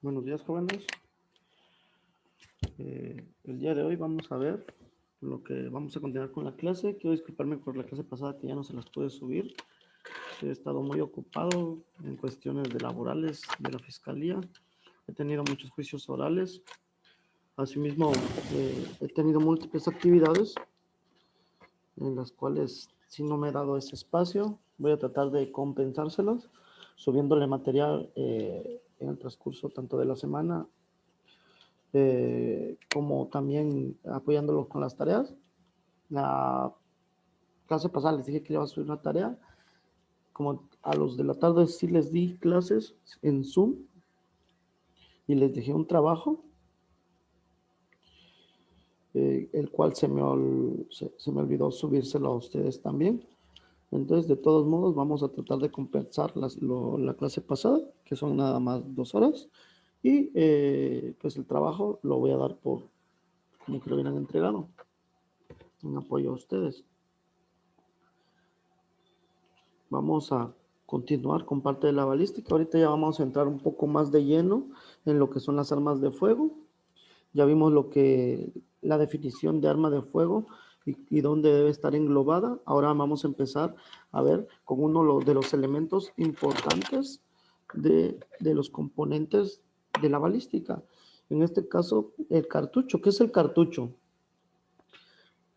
Buenos días, jóvenes. El día de hoy vamos a ver vamos a continuar con la clase. Quiero disculparme por la clase pasada que ya no se las pude subir. He estado muy ocupado en cuestiones de laborales de la fiscalía. He tenido muchos juicios orales. Asimismo, he tenido múltiples actividades en las cuales, si no me he dado ese espacio, voy a tratar de compensárselos, subiéndole material en el transcurso tanto de la semana como también apoyándolo con las tareas. La clase pasada les dije que iba a subir una tarea. Como a los de la tarde sí les di clases en Zoom y les dejé un trabajo, el cual se me olvidó subírselo a ustedes también. Entonces, de todos modos, vamos a tratar de compensar la clase pasada, que son nada más 2 horas. Y pues el trabajo lo voy a dar por como que lo hubieran entregado, en apoyo a ustedes. Vamos a continuar con parte de la balística. Ahorita ya vamos a entrar un poco más de lleno en lo que son las armas de fuego. Ya vimos la definición de arma de fuego y dónde debe estar englobada. Ahora vamos a empezar a ver con uno de los elementos importantes de los componentes de la balística. En este caso, el cartucho. ¿Qué es el cartucho?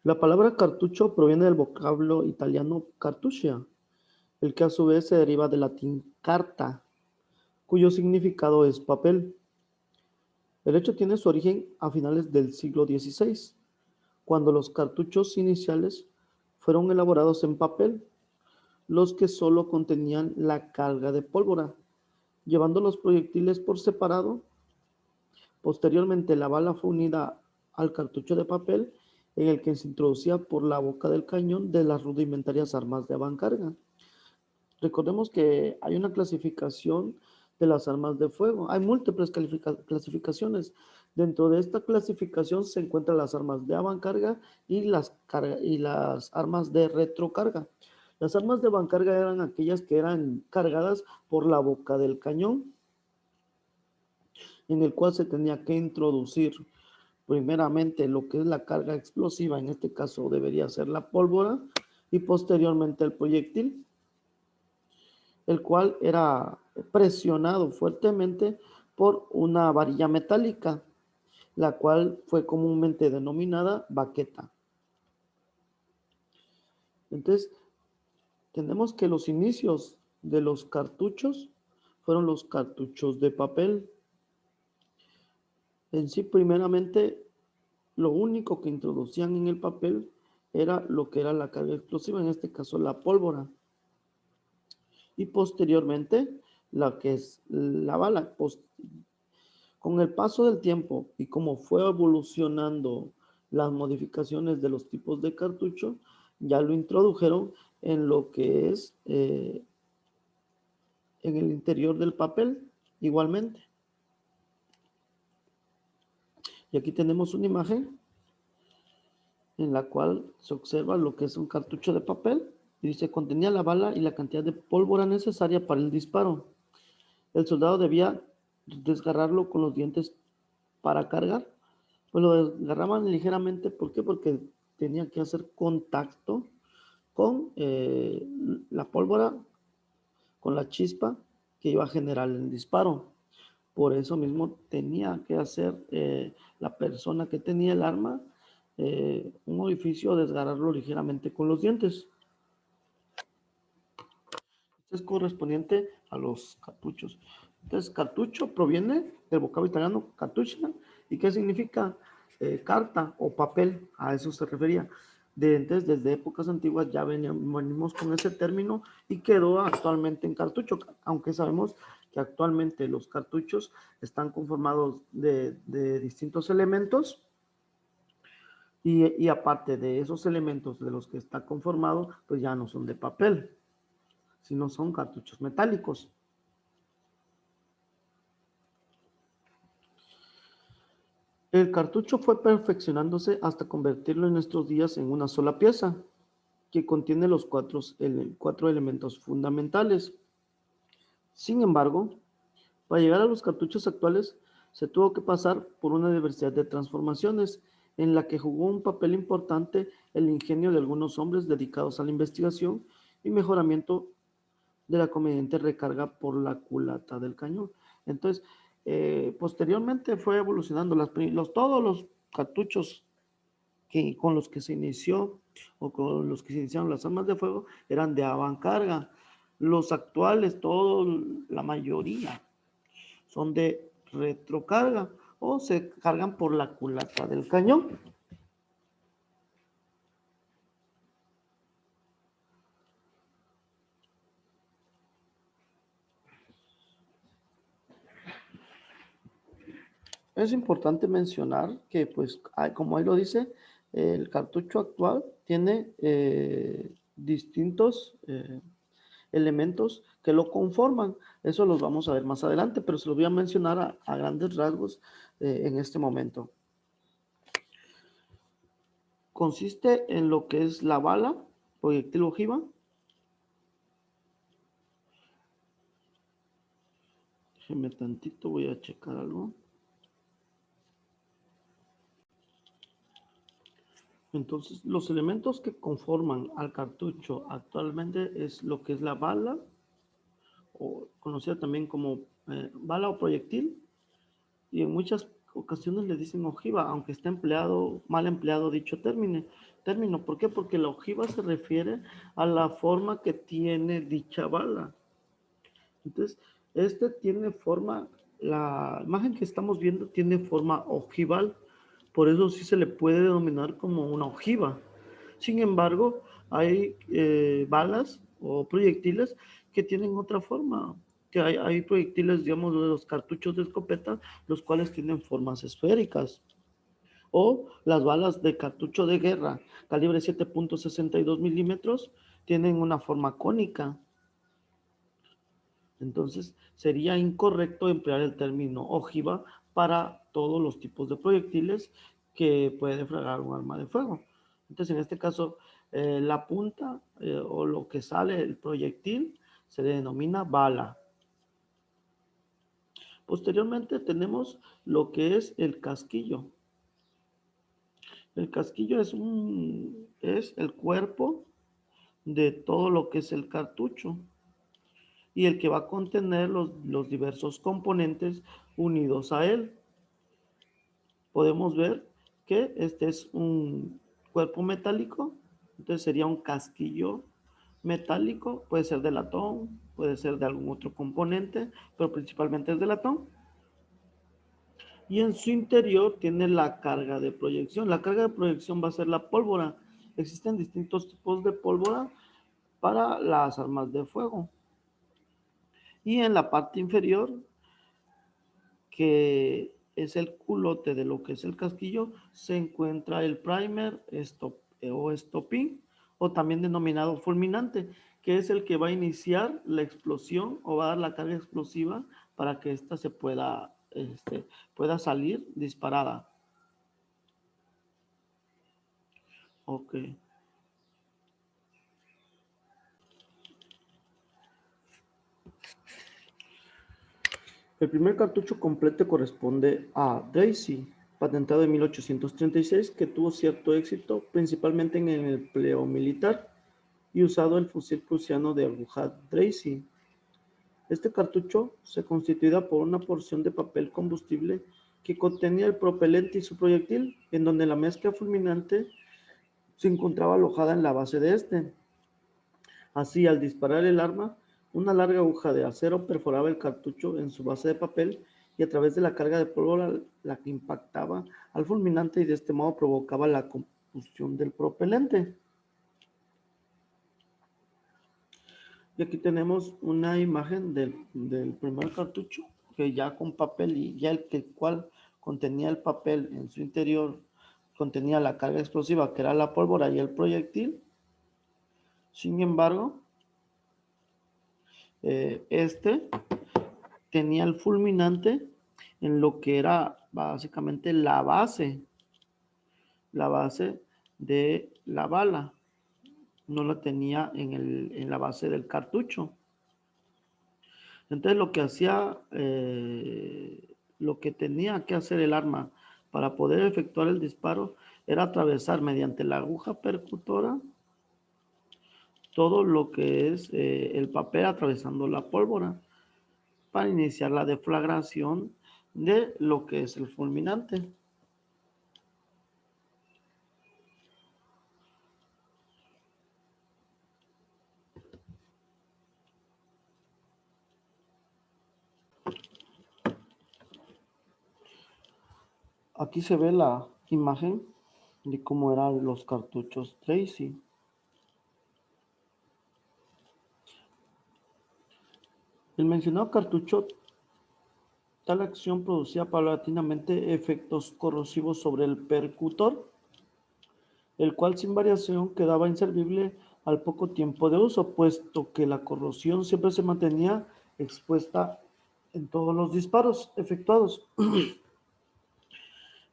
La palabra cartucho proviene del vocablo italiano cartuccia, el que a su vez se deriva del latín carta, cuyo significado es papel. El hecho tiene su origen a finales del siglo XVI, cuando los cartuchos iniciales fueron elaborados en papel, los que solo contenían la carga de pólvora, llevando los proyectiles por separado. Posteriormente, la bala fue unida al cartucho de papel, en el que se introducía por la boca del cañón de las rudimentarias armas de avancarga. Recordemos que hay una clasificación de las armas de fuego. Hay múltiples clasificaciones. Dentro de esta clasificación se encuentran las armas de avancarga y las armas de retrocarga. Las armas de avancarga eran aquellas que eran cargadas por la boca del cañón, en el cual se tenía que introducir primeramente lo que es la carga explosiva, en este caso debería ser la pólvora, y posteriormente el proyectil, el cual era presionado fuertemente por una varilla metálica, la cual fue comúnmente denominada baqueta. Entonces, tenemos que los inicios de los cartuchos fueron los cartuchos de papel. En sí, primeramente, lo único que introducían en el papel era lo que era la carga explosiva, en este caso la pólvora. Y posteriormente, la que es la bala. Con el paso del tiempo y como fue evolucionando las modificaciones de los tipos de cartucho, ya lo introdujeron en lo que es en el interior del papel igualmente. Y aquí tenemos una imagen en la cual se observa lo que es un cartucho de papel y dice: contenía la bala y la cantidad de pólvora necesaria para el disparo. El soldado debía desgarrarlo con los dientes para cargar. Pues lo desgarraban ligeramente. ¿Por qué? Porque tenía que hacer contacto con la pólvora, con la chispa que iba a generar el disparo. Por eso mismo tenía que hacer la persona que tenía el arma un orificio, desgarrarlo ligeramente con los dientes. Esto es correspondiente a los cartuchos. Entonces, cartucho proviene del vocablo italiano cartuccia. ¿Y qué significa? Carta o papel, a eso se refería. Entonces, desde épocas antiguas ya venimos con ese término y quedó actualmente en cartucho, aunque sabemos que actualmente los cartuchos están conformados de distintos elementos y aparte de esos elementos de los que está conformado, pues ya no son de papel, sino son cartuchos metálicos. El cartucho fue perfeccionándose hasta convertirlo en nuestros días en una sola pieza, que contiene los cuatro elementos fundamentales. Sin embargo, Para llegar a los cartuchos actuales, se tuvo que pasar por una diversidad de transformaciones, en la que jugó un papel importante el ingenio de algunos hombres dedicados a la investigación y mejoramiento de la conveniente recarga por la culata del cañón. Entonces, posteriormente fue evolucionando todos los cartuchos con los que se inició o con los que se iniciaron las armas de fuego eran de avancarga. Los actuales, la mayoría, son de retrocarga o se cargan por la culata del cañón. Es importante mencionar que, pues, como ahí lo dice, el cartucho actual tiene distintos elementos que lo conforman. Eso los vamos a ver más adelante, pero se los voy a mencionar a grandes rasgos en este momento. Consiste en lo que es la bala, proyectil ojiva. Déjenme tantito, voy a checar algo. Entonces, los elementos que conforman al cartucho actualmente es lo que es la bala, o conocida también como bala o proyectil, y en muchas ocasiones le dicen ojiva, aunque está mal empleado dicho término. ¿Por qué? Porque la ojiva se refiere a la forma que tiene dicha bala. Entonces, este tiene forma, la imagen que estamos viendo tiene forma ojival, por eso sí se le puede denominar como una ojiva. Sin embargo, hay balas o proyectiles que tienen otra forma, que hay proyectiles, digamos, de los cartuchos de escopeta, los cuales tienen formas esféricas. O las balas de cartucho de guerra, calibre 7.62 milímetros, tienen una forma cónica. Entonces, sería incorrecto emplear el término ojiva para todos los tipos de proyectiles que puede defragrar un arma de fuego. Entonces, en este caso, la punta o lo que sale del proyectil se le denomina bala. Posteriormente tenemos lo que es el casquillo. El casquillo es el cuerpo de todo lo que es el cartucho y el que va a contener los diversos componentes unidos a él. Podemos ver que este es un cuerpo metálico, entonces sería un casquillo metálico, puede ser de latón, puede ser de algún otro componente, pero principalmente es de latón. Y en su interior tiene la carga de proyección. La carga de proyección va a ser la pólvora. Existen distintos tipos de pólvora para las armas de fuego. Y en la parte inferior, que es el culote de lo que es el casquillo, se encuentra el primer o stopping, o también denominado fulminante, que es el que va a iniciar la explosión o va a dar la carga explosiva para que ésta pueda salir disparada. Ok. El primer cartucho completo corresponde a Daisy, patentado en 1836, que tuvo cierto éxito, principalmente en el empleo militar, y usado el fusil prusiano de aguja Daisy. Este cartucho se constituía por una porción de papel combustible que contenía el propelente y su proyectil, en donde la mezcla fulminante se encontraba alojada en la base de este. Así, al disparar el arma, una larga aguja de acero perforaba el cartucho en su base de papel y a través de la carga de pólvora la que impactaba al fulminante y de este modo provocaba la combustión del propelente. Y aquí tenemos una imagen del primer cartucho que ya con papel y ya el cual contenía el papel en su interior, contenía la carga explosiva que era la pólvora y el proyectil. Sin embargo, este tenía el fulminante en lo que era básicamente la base de la bala. No la tenía en la base del cartucho. Entonces lo que hacía, lo que tenía que hacer el arma para poder efectuar el disparo era atravesar mediante la aguja percutora todo lo que es el papel atravesando la pólvora para iniciar la deflagración de lo que es el fulminante. Aquí se ve la imagen de cómo eran los cartuchos Tracy. El mencionado cartucho, tal acción producía paulatinamente efectos corrosivos sobre el percutor, el cual sin variación quedaba inservible al poco tiempo de uso, puesto que la corrosión siempre se mantenía expuesta en todos los disparos efectuados.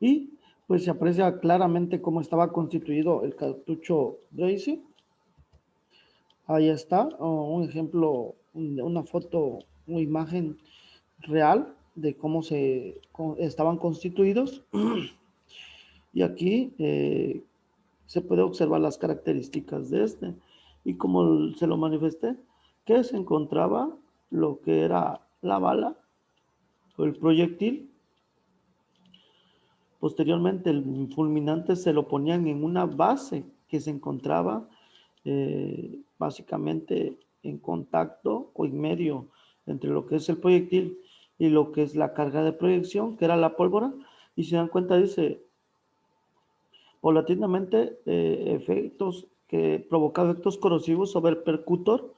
Y pues se aprecia claramente cómo estaba constituido el cartucho Tracy. Ahí está, un ejemplo, una foto, una imagen real de cómo estaban constituidos. Y aquí se puede observar las características de este. Y como se lo manifesté, que se encontraba lo que era la bala o el proyectil. Posteriormente el fulminante se lo ponían en una base que se encontraba básicamente en contacto o en medio entre lo que es el proyectil y lo que es la carga de proyección, que era la pólvora. Y se dan cuenta, dice, paulatinamente efectos que provoca efectos corrosivos sobre el percutor,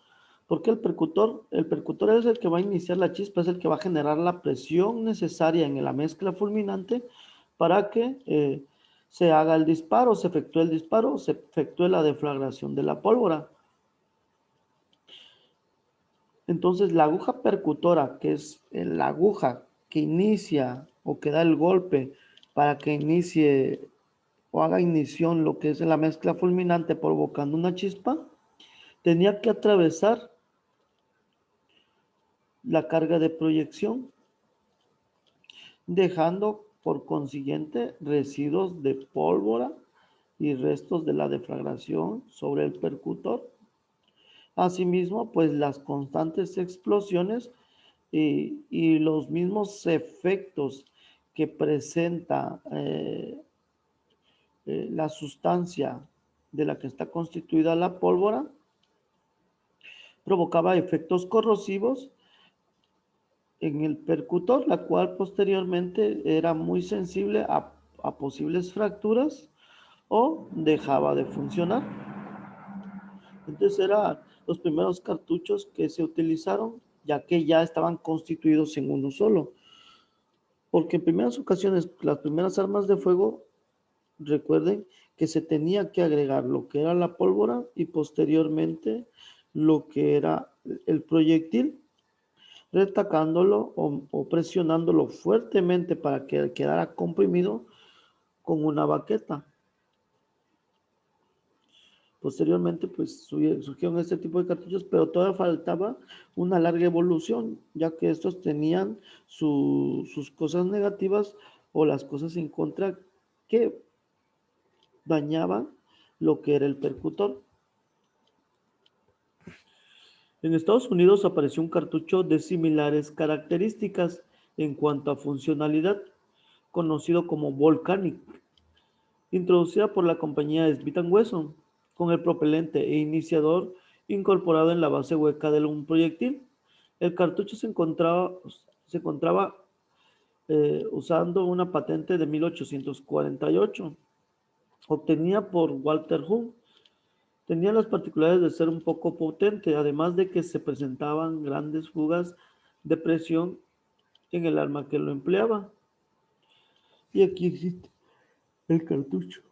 porque el percutor es el que va a iniciar la chispa, es el que va a generar la presión necesaria en la mezcla fulminante para que se haga el disparo, se efectúe el disparo, se efectúe la deflagración de la pólvora. Entonces la aguja percutora, que es la aguja que inicia o que da el golpe para que inicie o haga ignición lo que es la mezcla fulminante provocando una chispa, tenía que atravesar la carga de proyección, dejando por consiguiente residuos de pólvora y restos de la deflagración sobre el percutor. Asimismo, pues las constantes explosiones y los mismos efectos que presenta la sustancia de la que está constituida la pólvora provocaba efectos corrosivos en el percutor, la cual posteriormente era muy sensible a posibles fracturas o dejaba de funcionar. Entonces eran los primeros cartuchos que se utilizaron, ya que ya estaban constituidos en uno solo. Porque en primeras ocasiones, las primeras armas de fuego, recuerden que se tenía que agregar lo que era la pólvora y posteriormente lo que era el proyectil, retacándolo o presionándolo fuertemente para que quedara comprimido con una baqueta. Posteriormente, pues surgieron este tipo de cartuchos, pero todavía faltaba una larga evolución, ya que estos tenían sus cosas negativas o las cosas en contra que dañaban lo que era el percutor. En Estados Unidos apareció un cartucho de similares características en cuanto a funcionalidad, conocido como Volcanic, introducida por la compañía Smith & Wesson, con el propelente e iniciador incorporado en la base hueca de un proyectil. El cartucho se encontraba usando una patente de 1848, obtenida por Walter Hunt. Tenía las particularidades de ser un poco potente, además de que se presentaban grandes fugas de presión en el arma que lo empleaba. Y aquí existe el cartucho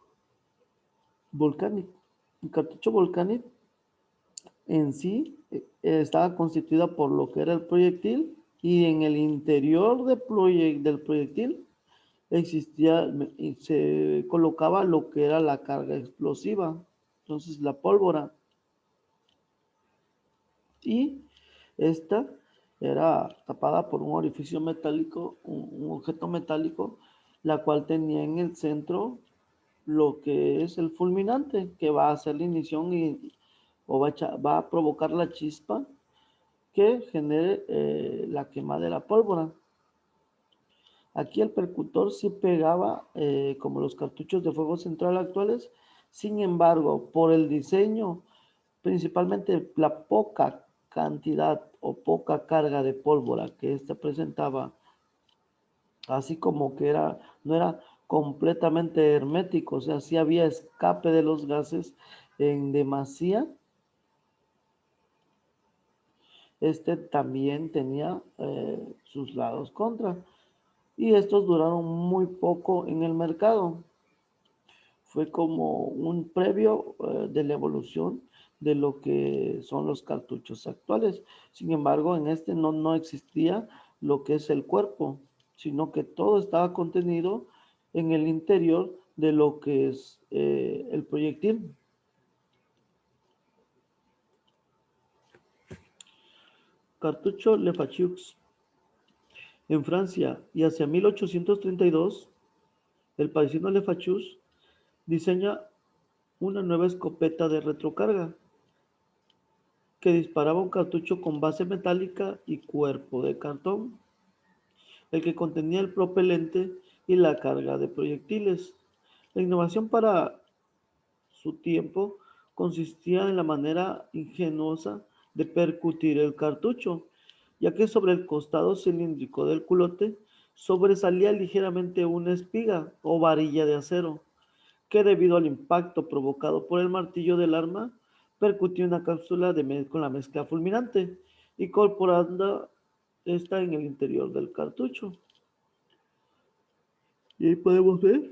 Volcanic. El cartucho Volcanic en sí estaba constituida por lo que era el proyectil y en el interior del proyectil existía y se colocaba lo que era la carga explosiva, entonces la pólvora. Y esta era tapada por un orificio metálico, un objeto metálico, la cual tenía en el centro lo que es el fulminante, que va a hacer la ignición o va a provocar la chispa que genere la quema de la pólvora. Aquí el percutor sí pegaba como los cartuchos de fuego central actuales. Sin embargo, por el diseño, principalmente la poca cantidad o poca carga de pólvora que ésta presentaba, así como que no era completamente hermético, o sea, sí había escape de los gases en demasía. Este también tenía sus lados contra, y estos duraron muy poco en el mercado. Fue como un previo de la evolución de lo que son los cartuchos actuales. Sin embargo, en este no existía lo que es el cuerpo, sino que todo estaba contenido en el interior de lo que es el proyectil. Cartucho Lefachux. En Francia y hacia 1832, el parisino Lefachus diseña una nueva escopeta de retrocarga que disparaba un cartucho con base metálica y cuerpo de cartón, el que contenía el propelente y la carga de proyectiles. La innovación para su tiempo consistía en la manera ingeniosa de percutir el cartucho, ya que sobre el costado cilíndrico del culote sobresalía ligeramente una espiga o varilla de acero, que debido al impacto provocado por el martillo del arma, percutió una cápsula con la mezcla fulminante, incorporando esta en el interior del cartucho. Y ahí podemos ver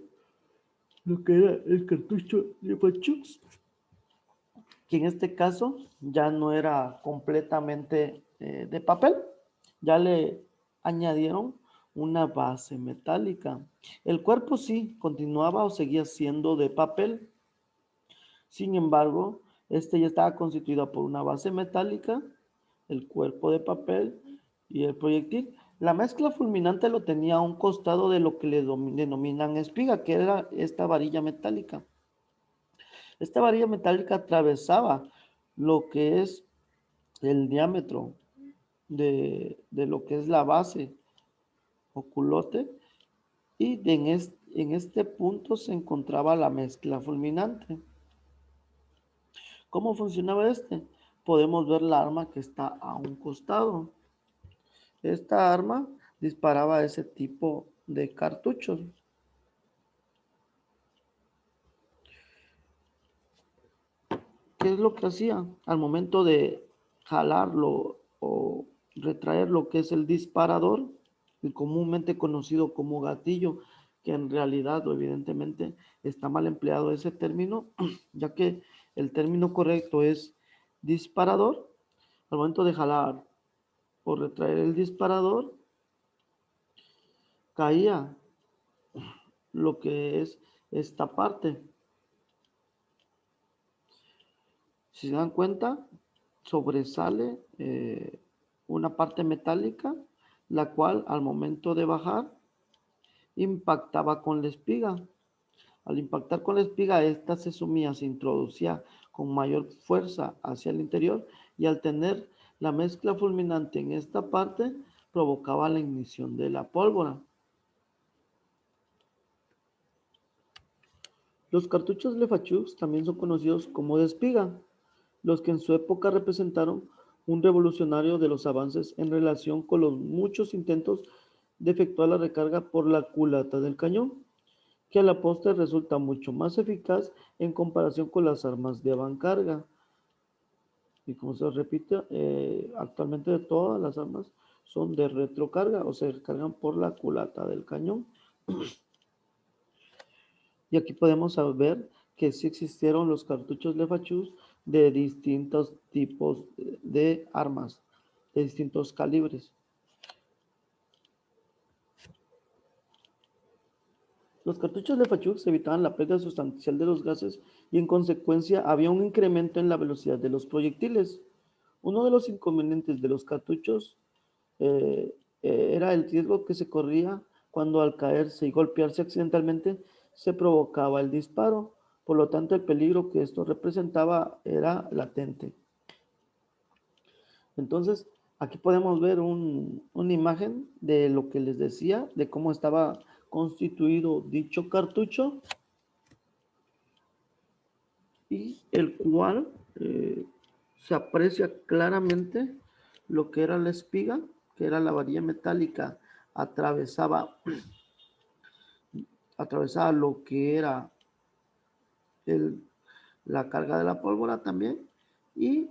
lo que era el cartucho de Pachux, que en este caso ya no era completamente de papel, ya le añadieron una base metálica. El cuerpo sí continuaba o seguía siendo de papel. Sin embargo, este ya estaba constituido por una base metálica, el cuerpo de papel y el proyectil. La mezcla fulminante lo tenía a un costado de lo que le denominan espiga, que era esta varilla metálica. Esta varilla metálica atravesaba lo que es el diámetro de lo que es la base o culote, y en este punto se encontraba la mezcla fulminante. ¿Cómo funcionaba este? Podemos ver la arma que está a un costado. Esta arma disparaba ese tipo de cartuchos. ¿Qué es lo que hacía? Al momento de jalarlo o retraer lo que es el disparador, el comúnmente conocido como gatillo, que en realidad o evidentemente está mal empleado ese término, ya que el término correcto es disparador. Al momento de jalar o retraer el disparador, caía lo que es esta parte. Si se dan cuenta, sobresale una parte metálica, la cual al momento de bajar impactaba con la espiga. Al impactar con la espiga, esta se sumía, se introducía con mayor fuerza hacia el interior, y al tener la mezcla fulminante en esta parte, provocaba la ignición de la pólvora. Los cartuchos Lefachux también son conocidos como de espiga, los que en su época representaron un revolucionario de los avances en relación con los muchos intentos de efectuar la recarga por la culata del cañón, que a la postre resulta mucho más eficaz en comparación con las armas de avancarga. Y como se repite, actualmente todas las armas son de retrocarga o se cargan por la culata del cañón. Y aquí podemos ver que sí existieron los cartuchos Lefachus de distintos tipos de armas, de distintos calibres. Los cartuchos Lefachux evitaban la pérdida sustancial de los gases, y en consecuencia había un incremento en la velocidad de los proyectiles. Uno de los inconvenientes de los cartuchos eh, era el riesgo que se corría cuando al caerse y golpearse accidentalmente se provocaba el disparo. Por lo tanto, el peligro que esto representaba era latente. Entonces, aquí podemos ver una imagen de lo que les decía, de cómo estaba constituido dicho cartucho y el cual se aprecia claramente lo que era la espiga, que era la varilla metálica, atravesaba, atravesaba lo que era el, la carga de la pólvora también y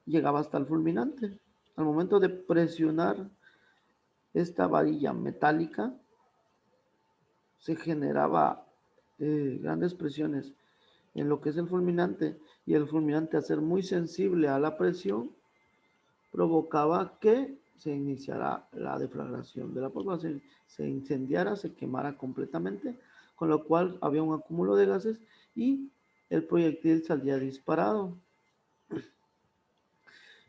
llegaba hasta el fulminante. Al momento de presionar esta varilla metálica, se generaba grandes presiones en lo que es el fulminante y el fulminante, al ser muy sensible a la presión, provocaba que se iniciara la deflagración de la pólvora, se incendiara, se quemara completamente, con lo cual había un acúmulo de gases y el proyectil salía disparado.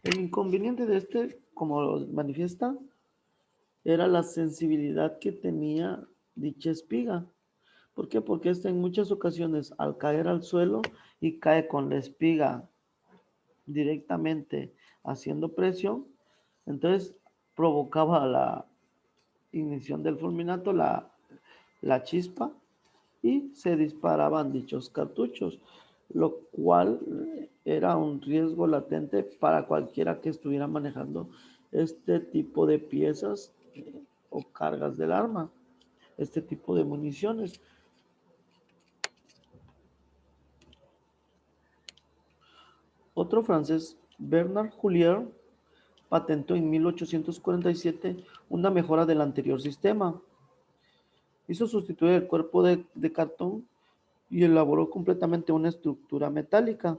El inconveniente de este, como lo manifiesta, era la sensibilidad que tenía dicha espiga. ¿Por qué? Porque esta en muchas ocasiones al caer al suelo y cae con la espiga directamente haciendo presión, entonces provocaba la ignición del fulminato, la chispa, y se disparaban dichos cartuchos, lo cual era un riesgo latente para cualquiera que estuviera manejando este tipo de piezas o cargas del arma, este tipo de municiones. Otro francés, Bernard Houllier, patentó en 1847 una mejora del anterior sistema. Hizo sustituir el cuerpo de cartón y elaboró completamente una estructura metálica,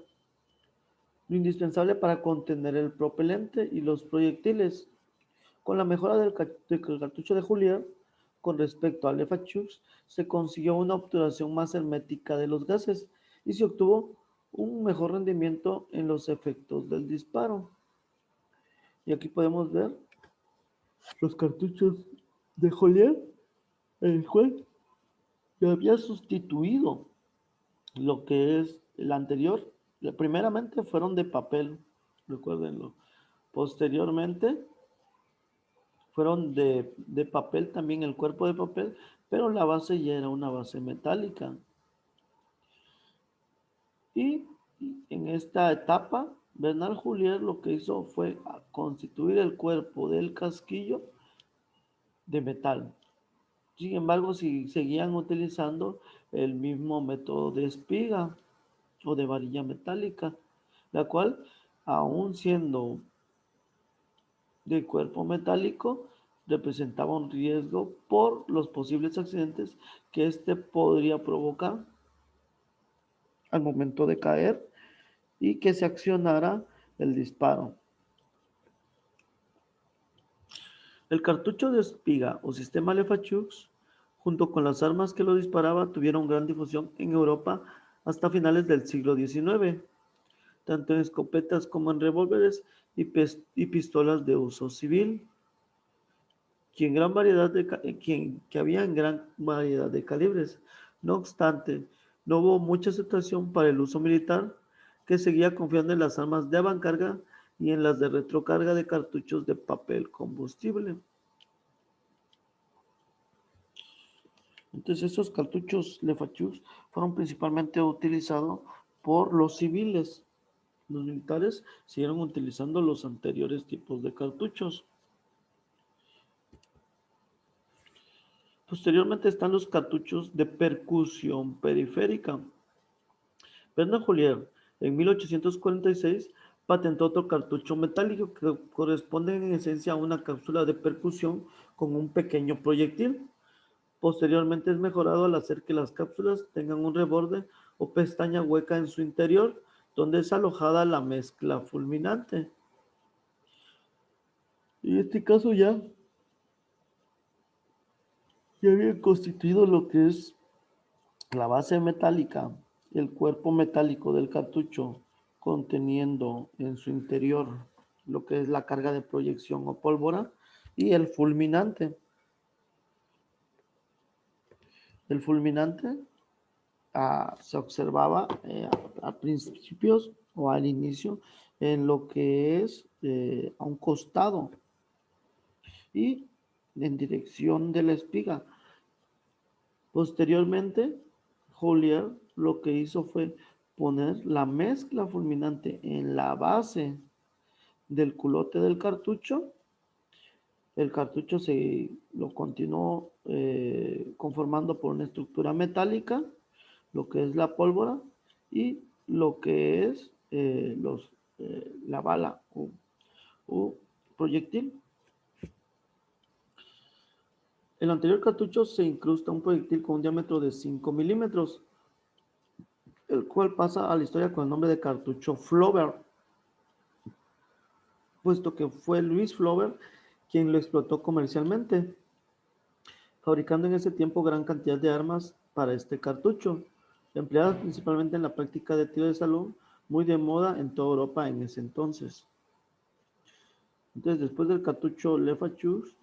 lo indispensable para contener el propelente y los proyectiles. Con la mejora del cartucho de Julier con respecto al Lefachux, se consiguió una obturación más hermética de los gases y se obtuvo un mejor rendimiento en los efectos del disparo. Y aquí podemos ver los cartuchos de Joliet, el cual ya había sustituido lo que es el anterior. Primeramente fueron de papel, recuérdenlo. Posteriormente fueron de papel también, el cuerpo de papel, pero la base ya era una base metálica. Y en esta etapa, Bernard Julier lo que hizo fue constituir el cuerpo del casquillo de metal. Sin embargo, si seguían utilizando el mismo método de espiga o de varilla metálica, la cual, aun siendo de cuerpo metálico, representaba un riesgo por los posibles accidentes que éste podría provocar al momento de caer y que se accionara el disparo. El cartucho de espiga o sistema Lefachux, junto con las armas que lo disparaba, tuvieron gran difusión en Europa hasta finales del siglo XIX, tanto en escopetas como en revólveres y pistolas de uso civil, que había en gran variedad de calibres. No obstante, no hubo mucha aceptación para el uso militar, que seguía confiando en las armas de avancarga y en las de retrocarga de cartuchos de papel combustible. Entonces, esos cartuchos Lefachus fueron principalmente utilizados por los civiles. Los militares siguieron utilizando los anteriores tipos de cartuchos. Posteriormente están los cartuchos de percusión periférica. Bernard Joliet, en 1846, patentó otro cartucho metálico que corresponde en esencia a una cápsula de percusión con un pequeño proyectil. Posteriormente es mejorado al hacer que las cápsulas tengan un reborde o pestaña hueca en su interior, donde es alojada la mezcla fulminante. En este caso ya había constituido lo que es la base metálica, el cuerpo metálico del cartucho, conteniendo en su interior lo que es la carga de proyección o pólvora. y el fulminante. El fulminante se observaba a principios o al inicio en lo que es a un costado y en dirección de la espiga. Posteriormente, Joliet lo que hizo fue poner la mezcla fulminante en la base del culote del cartucho. El cartucho se lo continuó conformando por una estructura metálica, lo que es la pólvora y lo que es la bala o proyectil. El anterior cartucho se incrusta un proyectil con un diámetro de 5 milímetros, el cual pasa a la historia con el nombre de cartucho Flover, puesto que fue Luis Flover quien lo explotó comercialmente, fabricando en ese tiempo gran cantidad de armas para este cartucho, empleadas principalmente en la práctica de tiro de salón, muy de moda en toda Europa en ese entonces. Entonces, después del cartucho Lefachus,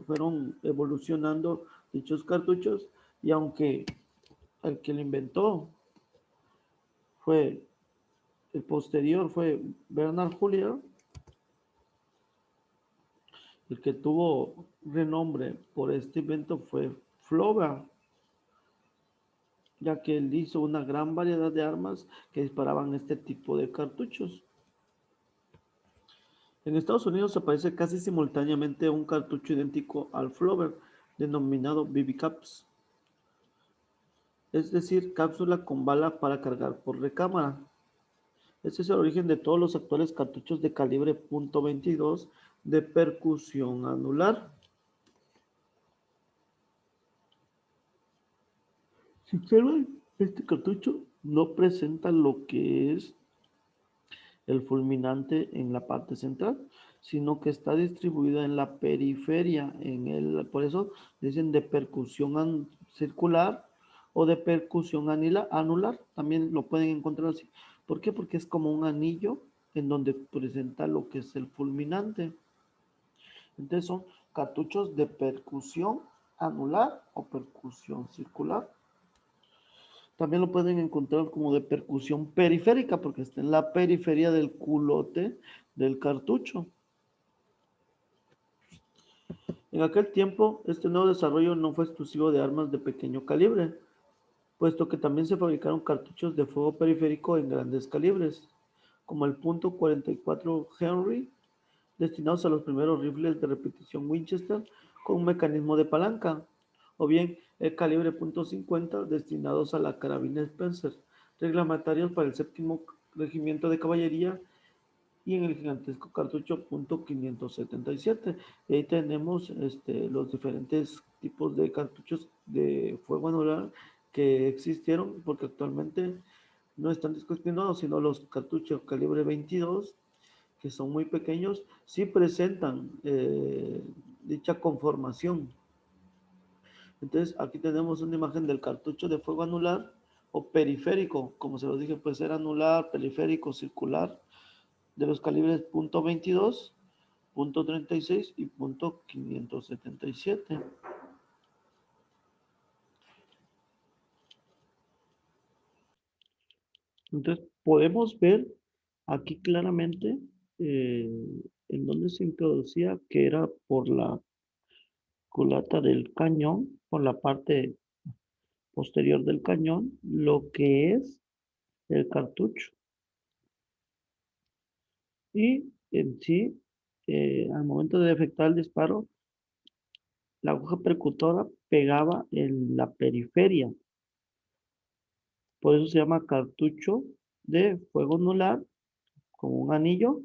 fueron evolucionando dichos cartuchos y aunque el que lo inventó fue el posterior, fue Bernard Julier, el que tuvo renombre por este invento fue Flover, ya que él hizo una gran variedad de armas que disparaban este tipo de cartuchos. En Estados Unidos aparece casi simultáneamente un cartucho idéntico al Flover, denominado BB Caps, es decir, cápsula con bala para cargar por recámara. Este es el origen de todos los actuales cartuchos de calibre .22 de percusión anular. Si observan, este cartucho no presenta lo que es el fulminante en la parte central, sino que está distribuida en la periferia, por eso dicen de percusión circular o de percusión anular, también lo pueden encontrar así. ¿Por qué? Porque es como un anillo en donde presenta lo que es el fulminante. Entonces son cartuchos de percusión anular o percusión circular. También lo pueden encontrar como de percusión periférica porque está en la periferia del culote del cartucho. En aquel tiempo, este nuevo desarrollo no fue exclusivo de armas de pequeño calibre, puesto que también se fabricaron cartuchos de fuego periférico en grandes calibres, como el .44 Henry, destinados a los primeros rifles de repetición Winchester con un mecanismo de palanca, o bien el calibre .50 destinados a la carabina Spencer, reglamentarios para el séptimo regimiento de caballería y en el gigantesco cartucho .577. Y ahí tenemos los diferentes tipos de cartuchos de fuego anular que existieron, porque actualmente no están discontinuados, sino los cartuchos calibre 22 que son muy pequeños, sí presentan dicha conformación. Entonces, aquí tenemos una imagen del cartucho de fuego anular o periférico, como se los dije, puede ser anular, periférico, circular, de los calibres .22, .36 y .577. Entonces, podemos ver aquí claramente eh, en dónde se introducía, que era por la culata del cañón, por la parte posterior del cañón, lo que es el cartucho. Y en sí, al momento de efectuar el disparo, la aguja percutora pegaba en la periferia. Por eso se llama cartucho de fuego anular, con un anillo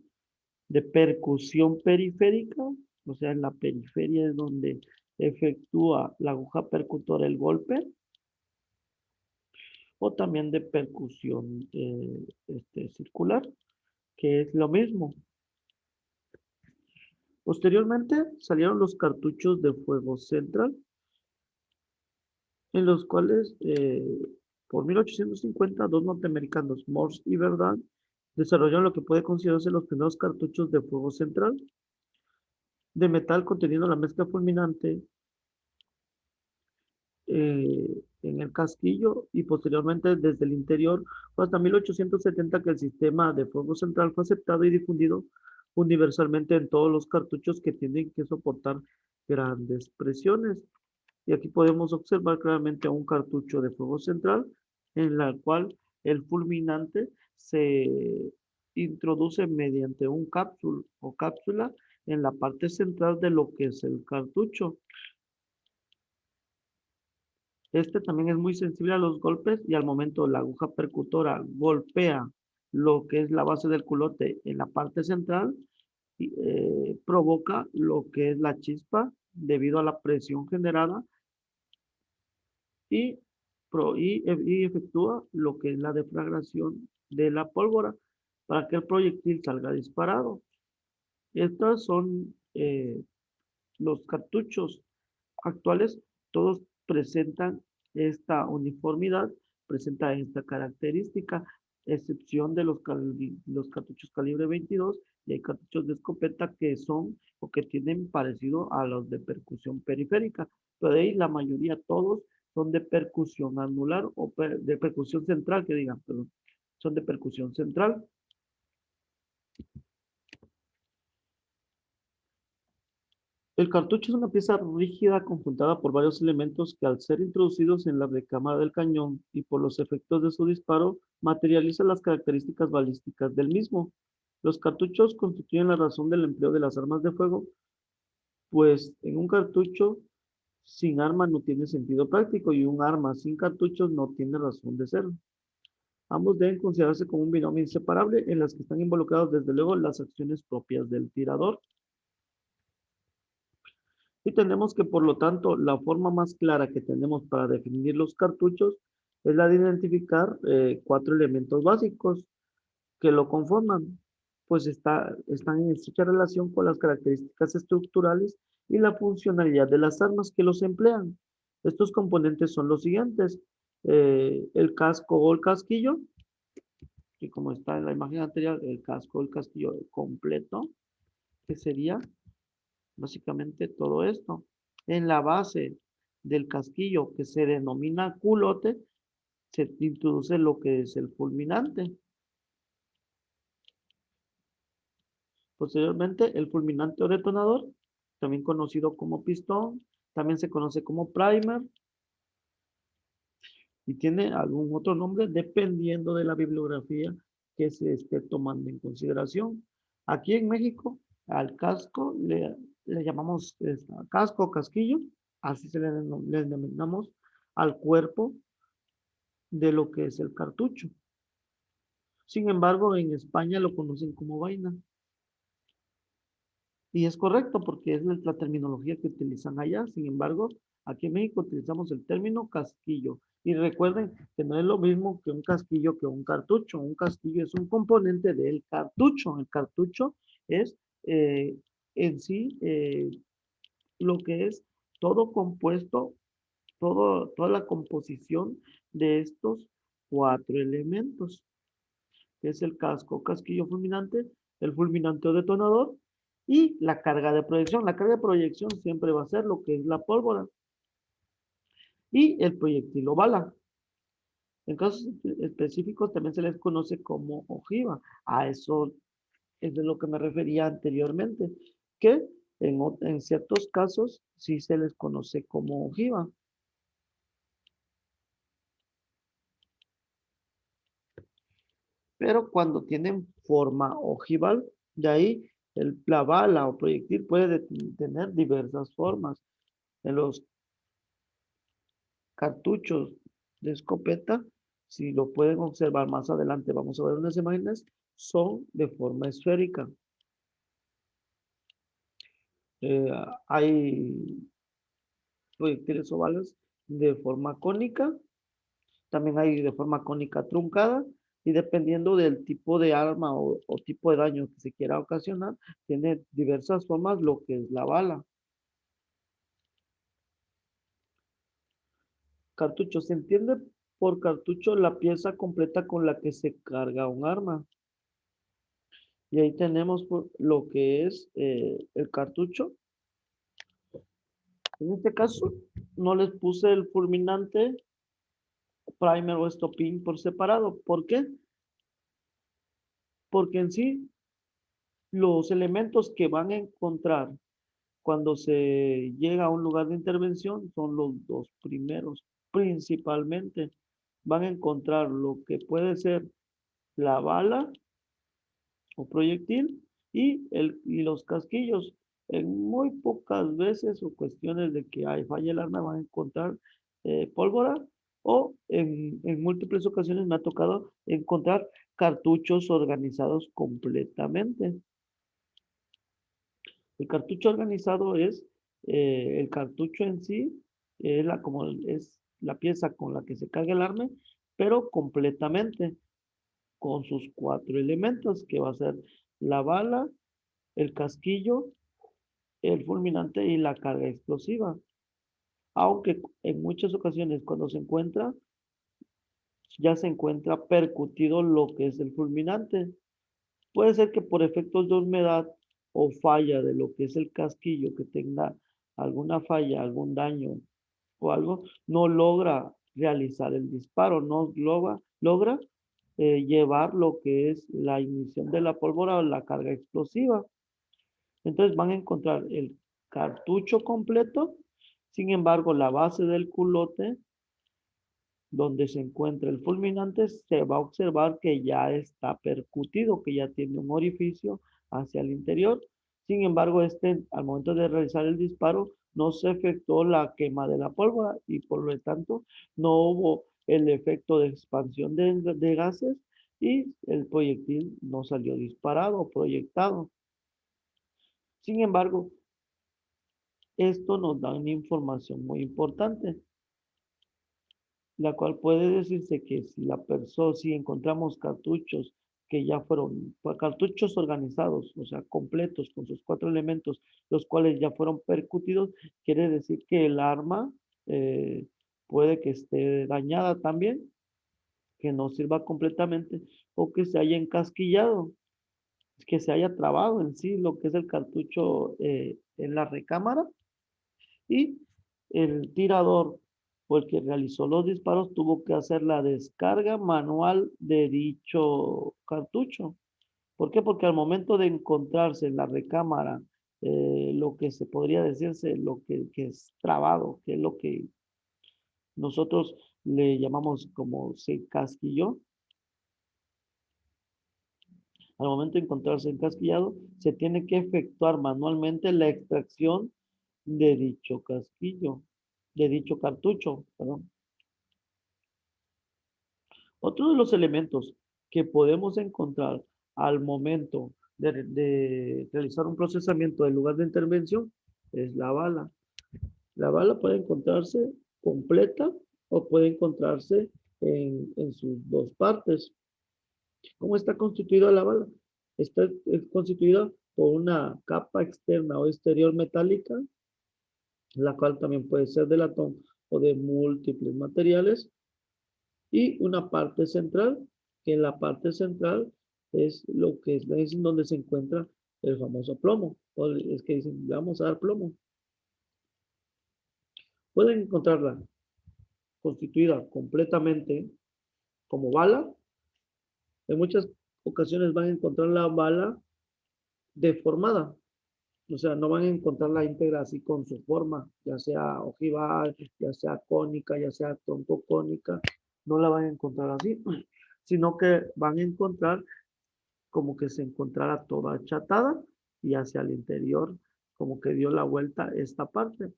de percusión periférica, o sea, en la periferia es donde efectúa la aguja percutora el golpe, o también de percusión circular, que es lo mismo. Posteriormente salieron los cartuchos de fuego central, en los cuales por 1850 dos norteamericanos, Morse y Verdun, desarrollaron lo que puede considerarse los primeros cartuchos de fuego central, de metal conteniendo la mezcla fulminante en el casquillo y posteriormente desde el interior fue hasta 1870 que el sistema de fuego central fue aceptado y difundido universalmente en todos los cartuchos que tienen que soportar grandes presiones. Y aquí podemos observar claramente un cartucho de fuego central en la cual el fulminante se introduce mediante un cápsula en la parte central de lo que es el cartucho. Este también es muy sensible a los golpes y al momento la aguja percutora golpea lo que es la base del culote en la parte central, y, provoca lo que es la chispa debido a la presión generada y, y efectúa lo que es la deflagración de la pólvora para que el proyectil salga disparado. Estos son los cartuchos actuales, todos presentan esta uniformidad, presenta esta característica, excepción de los cartuchos calibre 22 y hay cartuchos de escopeta que son o que tienen parecido a los de percusión periférica, pero de ahí la mayoría, todos son de percusión anular o de percusión central, que digan, perdón, son de percusión central. El cartucho es una pieza rígida conjuntada por varios elementos que al ser introducidos en la recámara del cañón y por los efectos de su disparo, materializa las características balísticas del mismo. Los cartuchos constituyen la razón del empleo de las armas de fuego, pues en un cartucho sin arma no tiene sentido práctico y un arma sin cartuchos no tiene razón de ser. Ambos deben considerarse como un binomio inseparable en las que están involucrados desde luego las acciones propias del tirador. Y tenemos que, por lo tanto, la forma más clara que tenemos para definir los cartuchos es la de identificar cuatro elementos básicos que lo conforman, pues están en estrecha relación con las características estructurales y la funcionalidad de las armas que los emplean. Estos componentes son los siguientes: el casco o el casquillo, que como está en la imagen anterior, el casco o el casquillo completo, que sería básicamente todo esto. En la base del casquillo que se denomina culote, se introduce lo que es el fulminante. Posteriormente, el fulminante o detonador, también conocido como pistón, también se conoce como primer y tiene algún otro nombre dependiendo de la bibliografía que se esté tomando en consideración. Aquí en México, al casco le llamamos casco o casquillo, así le denominamos al cuerpo de lo que es el cartucho. Sin embargo, en España lo conocen como vaina. Y es correcto porque es la terminología que utilizan allá. Sin embargo, aquí en México utilizamos el término casquillo. Y recuerden que no es lo mismo que un casquillo que un cartucho. Un casquillo es un componente del cartucho. El cartucho es eh, en sí lo que es todo compuesto, toda la composición de estos cuatro elementos, que es el casco, casquillo fulminante, el fulminante o detonador y la carga de proyección. La carga de proyección siempre va a ser lo que es la pólvora y el proyectil o bala. En casos específicos también se les conoce como ojiva. A eso es de lo que me refería anteriormente, que en ciertos casos sí se les conoce como ojiva. Pero cuando tienen forma ojival, de ahí la bala o proyectil puede tener diversas formas. En los cartuchos de escopeta, si lo pueden observar más adelante, vamos a ver unas imágenes, son de forma esférica. Eh, hay proyectiles ovales de forma cónica, también hay de forma cónica truncada, y dependiendo del tipo de arma o tipo de daño que se quiera ocasionar, tiene diversas formas lo que es la bala. Cartucho, se entiende por cartucho la pieza completa con la que se carga un arma. Y ahí tenemos lo que es el cartucho. En este caso, no les puse el fulminante, primer o stopping por separado. ¿Por qué? Porque en sí, los elementos que van a encontrar cuando se llega a un lugar de intervención son los dos primeros. Principalmente van a encontrar lo que puede ser la bala o proyectil y los casquillos. En muy pocas veces o cuestiones de que hay falla el arma van a encontrar pólvora o en múltiples ocasiones me ha tocado encontrar cartuchos organizados completamente. El cartucho organizado es el cartucho en sí, como es la pieza con la que se carga el arma, pero completamente con sus cuatro elementos, que va a ser la bala, el casquillo, el fulminante y la carga explosiva. Aunque en muchas ocasiones cuando se encuentra, ya se encuentra percutido lo que es el fulminante. Puede ser que por efectos de humedad o falla de lo que es el casquillo, que tenga alguna falla, algún daño o algo, no logra realizar el disparo, no logra llevar lo que es la ignición de la pólvora o la carga explosiva. Entonces van a encontrar el cartucho completo, sin embargo la base del culote donde se encuentra el fulminante, se va a observar que ya está percutido, que ya tiene un orificio hacia el interior. Sin embargo, al momento de realizar el disparo, no se efectuó la quema de la pólvora y por lo tanto no hubo el efecto de expansión de gases y el proyectil no salió disparado o proyectado. Sin embargo, esto nos da una información muy importante, la cual puede decirse que si la persona, si encontramos cartuchos que ya fueron, cartuchos organizados, o sea, completos con sus cuatro elementos, los cuales ya fueron percutidos, quiere decir que el arma eh, puede que esté dañada también, que no sirva completamente, o que se haya encasquillado, que se haya trabado en sí lo que es el cartucho en la recámara y el tirador o el que realizó los disparos tuvo que hacer la descarga manual de dicho cartucho. ¿Por qué? Porque al momento de encontrarse en la recámara lo que se podría decirse, que es trabado, que es lo que nosotros le llamamos como se casquilló, al momento de encontrarse encasquillado, se tiene que efectuar manualmente la extracción de dicho casquillo, de dicho cartucho, perdón. Otro de los elementos que podemos encontrar al momento de realizar un procesamiento del lugar de intervención es la bala. La bala puede encontrarse completa o puede encontrarse en sus dos partes. ¿Cómo está constituida la bala? Está constituida por una capa externa o exterior metálica, la cual también puede ser de latón o de múltiples materiales, y una parte central, que en la parte central es lo que es donde se encuentra el famoso plomo, o es que dicen, le vamos a dar plomo. Pueden encontrarla constituida completamente como bala. En muchas ocasiones van a encontrar la bala deformada, o sea, no van a encontrarla íntegra así con su forma, ya sea ojival, ya sea cónica, ya sea troncocónica, no la van a encontrar así, sino que van a encontrar como que se encontrara toda achatada y hacia el interior como que dio la vuelta esta parte.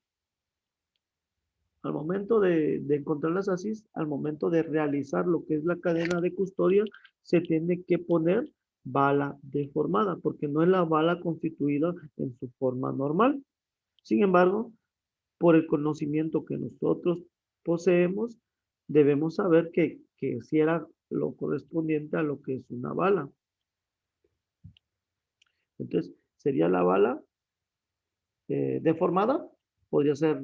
Al momento de encontrarlas así, al momento de realizar lo que es la cadena de custodia, se tiene que poner bala deformada, porque no es la bala constituida en su forma normal. Sin embargo, por el conocimiento que nosotros poseemos, debemos saber que si era lo correspondiente a lo que es una bala. Entonces, sería la bala deformada, podría ser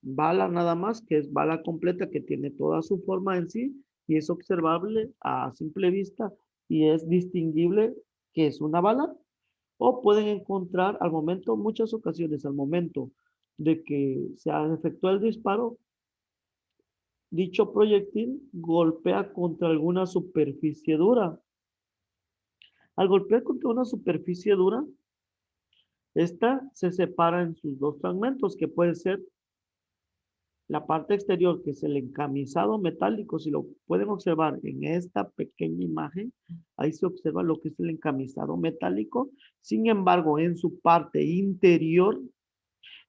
bala nada más, que es bala completa, que tiene toda su forma en sí y es observable a simple vista y es distinguible que es una bala. O pueden encontrar al momento, muchas ocasiones, al momento de que se efectúa el disparo, dicho proyectil golpea contra alguna superficie dura. Al golpear contra una superficie dura, esta se separa en sus dos fragmentos, que puede ser la parte exterior, que es el encamisado metálico. Si lo pueden observar en esta pequeña imagen, ahí se observa lo que es el encamisado metálico. Sin embargo, en su parte interior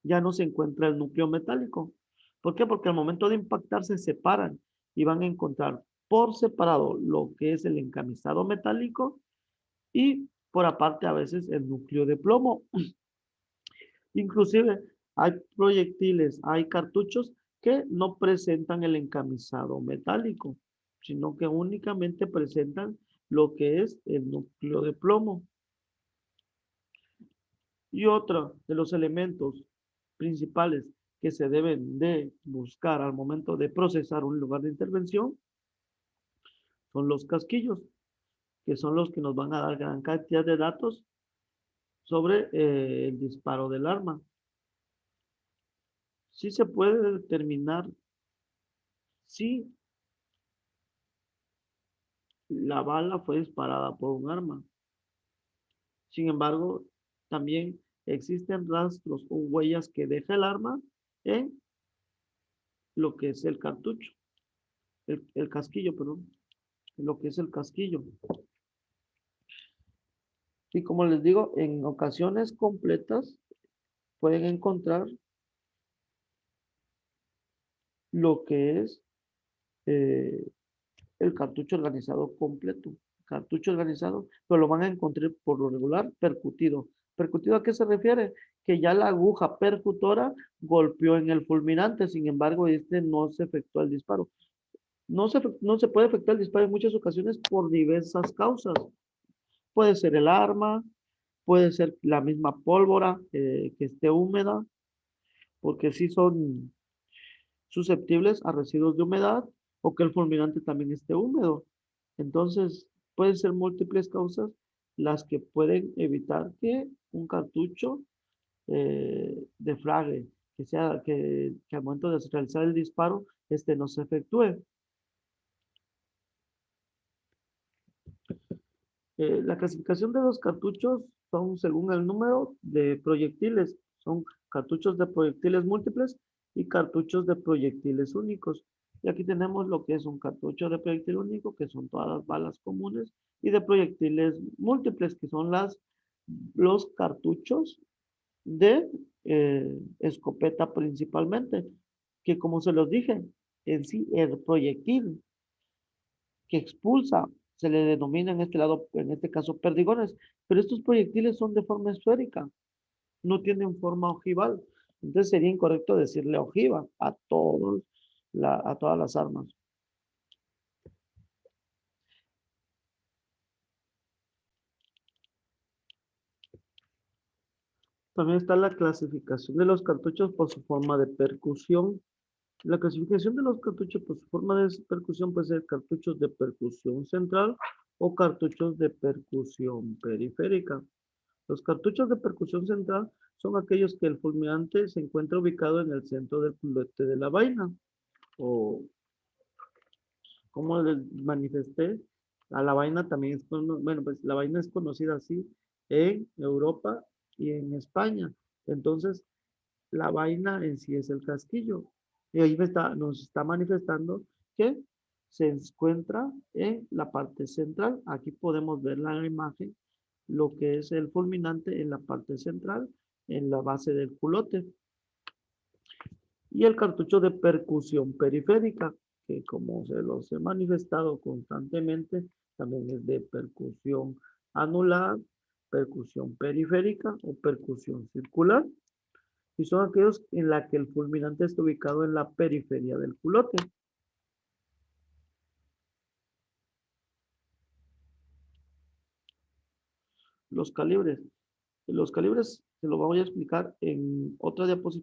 ya no se encuentra el núcleo metálico. ¿Por qué? Porque al momento de impactar se separan y van a encontrar por separado lo que es el encamisado metálico y por aparte a veces el núcleo de plomo. Inclusive hay proyectiles, hay cartuchos que no presentan el encamisado metálico, sino que únicamente presentan lo que es el núcleo de plomo. Y otro de los elementos principales que se deben de buscar al momento de procesar un lugar de intervención son los casquillos, que son los que nos van a dar gran cantidad de datos sobre el disparo del arma. Sí se puede determinar si la bala fue disparada por un arma. Sin embargo, también existen rastros o huellas que deja el arma en lo que es el cartucho, el casquillo, perdón, en lo que es el casquillo. Y como les digo, en ocasiones completas pueden encontrar lo que es eh, el cartucho organizado completo. Cartucho organizado, pero lo van a encontrar por lo regular percutido. ¿Percutido a qué se refiere? Que ya la aguja percutora golpeó en el fulminante, sin embargo, este no se efectuó el disparo. No se puede efectuar el disparo en muchas ocasiones por diversas causas. Puede ser el arma, puede ser la misma pólvora que esté húmeda, porque sí son susceptibles a residuos de humedad o que el fulminante también esté húmedo. Entonces, pueden ser múltiples causas las que pueden evitar que un cartucho defragre, que al momento de realizar el disparo, este no se efectúe. La clasificación de los cartuchos son según el número de proyectiles. Son cartuchos de proyectiles múltiples y cartuchos de proyectiles únicos. Y aquí tenemos lo que es un cartucho de proyectil único, que son todas las balas comunes, y de proyectiles múltiples, que son los cartuchos de escopeta principalmente, que como se los dije, en sí el proyectil que expulsa, se le denomina en este lado, en este caso, perdigones, pero estos proyectiles son de forma esférica, no tienen forma ojival. Entonces sería incorrecto decirle ojiva a todas las armas. También está la clasificación de los cartuchos por su forma de percusión. La clasificación de los cartuchos por su forma de percusión puede ser cartuchos de percusión central o cartuchos de percusión periférica. Los cartuchos de percusión central son aquellos que el fulminante se encuentra ubicado en el centro del culete de la vaina. O como les manifesté, a la vaina también es, bueno, pues la vaina es conocida así en Europa y en España. Entonces, la vaina en sí es el casquillo. Y ahí nos está manifestando que se encuentra en la parte central. Aquí podemos ver la imagen, lo que es el fulminante en la parte central, en la base del culote. Y el cartucho de percusión periférica, que como se los he manifestado constantemente, también es de percusión anular, percusión periférica o percusión circular. Y son aquellos en la que el fulminante está ubicado en la periferia del culote. Los calibres. Los calibres se lo voy a explicar en otra diapositiva.